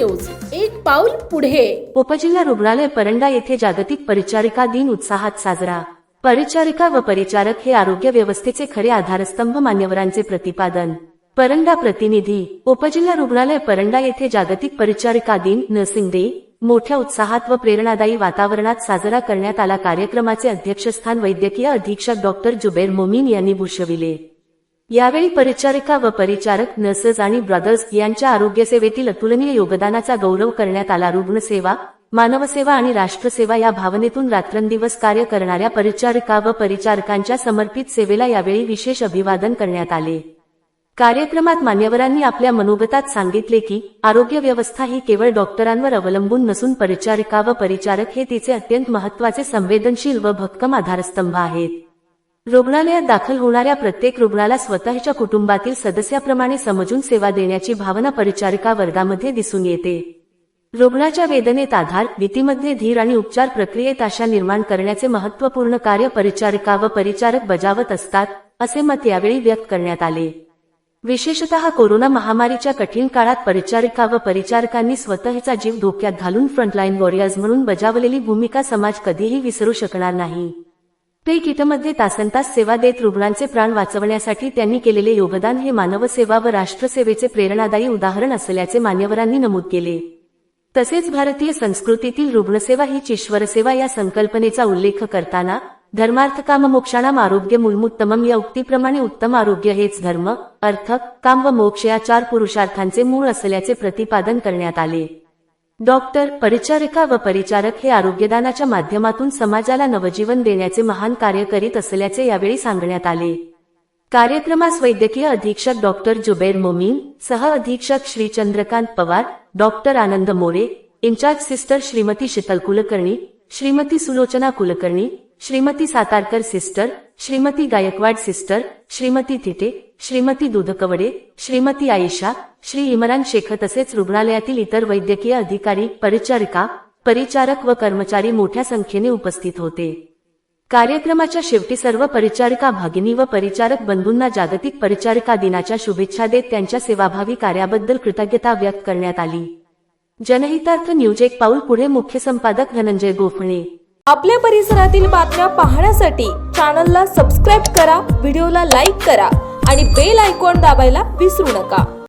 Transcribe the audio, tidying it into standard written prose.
News, एक पाऊल पुढे। उपजिल्हा रुग्णालय परंडा येथे जागतिक परिचारिका दिन उत्साहात साजरा। परिचारिका व परिचारक हे आरोग्य व्यवस्थेचे खरे आधारस्तंभ, मान्यवरांचे प्रतिपादन। परंडा प्रतिनिधी। उपजिल्हा रुग्णालय परंडा येथे जागतिक परिचारिका दिन नर्सिंग डे मोठ्या उत्साहात व प्रेरणादायी वातावरणात साजरा करण्यात आला। कार्यक्रमाचे अध्यक्षस्थान वैद्यकीय अधीक्षक डॉक्टर जुबैर मोमीन यांनी भूषविले। यावेळी परिचारिका व परिचारक, नर्सेस आणि ब्रदर्स यांच्या आरोग्यसेवेतील अतुलनीय योगदानाचा गौरव करण्यात आला। रुग्णसेवा, मानवसेवा आणि राष्ट्रसेवा या भावनेतून रात्रंदिवस कार्य करणाऱ्या परिचारिका व परिचारकांच्या समर्पित सेवेला यावेळी विशेष अभिवादन करण्यात आले। कार्यक्रमात मान्यवरांनी आपल्या मनोगतात सांगितले की आरोग्य व्यवस्था ही केवळ डॉक्टरांवर अवलंबून नसून परिचारिका व परिचारक हे तिचे अत्यंत महत्त्वाचे, संवेदनशील व भक्कम आधारस्तंभ आहेत। रुग्णालयात दाखल होणाऱ्या प्रत्येक रुग्णाला स्वतःच्या कुटुंबातील सदस्याप्रमाणे समजून सेवा देण्याची भावना परिचारिका वर्गामध्ये दिसून येते। रुग्णाच्या वेदनेत आधार, भीतीमध्ये धीर आणि उपचार प्रक्रियेत आशा निर्माण करण्याचे महत्त्वपूर्ण कार्य परिचारिका व परिचारक बजावत असतात, असे मत यावेळी व्यक्त करण्यात आले। विशेषतः कोरोना महामारीच्या कठीण काळात परिचारिका व परिचारकांनी स्वतःचा जीव धोक्यात घालून फ्रंटलाईन वॉरियर्स म्हणून बजावलेली भूमिका समाज कधीही विसरू शकणार नाही। ते किटमध्ये तासनतास सेवा देत रुग्णांचे प्राण वाचवण्यासाठी त्यांनी केलेले योगदान हे मानवसेवा व राष्ट्रसेवेचे प्रेरणादायी उदाहरण असल्याचे मान्यवरांनी नमूद केले। तसेच भारतीय संस्कृतीतील रुग्णसेवा हीच ईश्वरसेवा या संकल्पनेचा उल्लेख करताना धर्मार्थ काम मोक्षाणाम आरोग्य मूलमुत्तमम या उक्तीप्रमाणे उत्तम आरोग्य हेच धर्म, अर्थ, काम व मोक्ष या 4 पुरुषार्थांचे मूळ असल्याचे प्रतिपादन करण्यात आले। डॉक्टर, परिचारिका व परिचारक हे आरोग्यदानाच्या माध्यमातून समाजाला नवजीवन देण्याचे महान कार्य करीत असल्याचे यावेळी सांगण्यात आले। कार्यक्रमास वैद्यकीय अधीक्षक डॉक्टर जुबैर मोमीन, सह अधीक्षक श्री चंद्रकांत पवार, डॉक्टर आनंद मोरे, इंचार्ज सिस्टर श्रीमती शीतल कुलकर्णी, श्रीमती सुलोचना कुलकर्णी, श्रीमती सातारकर सिस्टर, श्रीमती गायकवाड सिस्टर, श्रीमती थिटे, श्रीमती दुधकवडे, श्रीमती आयशा, श्री इमरान शेख तसेच रुग्णालयातील इतर वैद्यकीय अधिकारी, परिचारिका, परिचारक व कर्मचारी मोठ्या संख्येने उपस्थित होते। कार्यक्रमाच्या शेवटी सर्व परिचारिका भगिनी व परिचारक बंधूंना जागतिक परिचारिका दिनाच्या शुभेच्छा देत त्यांच्या सेवाभावी कार्याबद्दल कृतज्ञता व्यक्त करण्यात आली। जनहितार्थ न्यूज, एक पाऊल पुढे। मुख्य संपादक धनंजय गोफणे। आपल्या परिसरातील बातम्या पाहण्यासाठी चॅनलला सबस्क्राईब करा, व्हिडिओला लाईक करा आणि बेल आयकॉन दाबायला विसरू नका।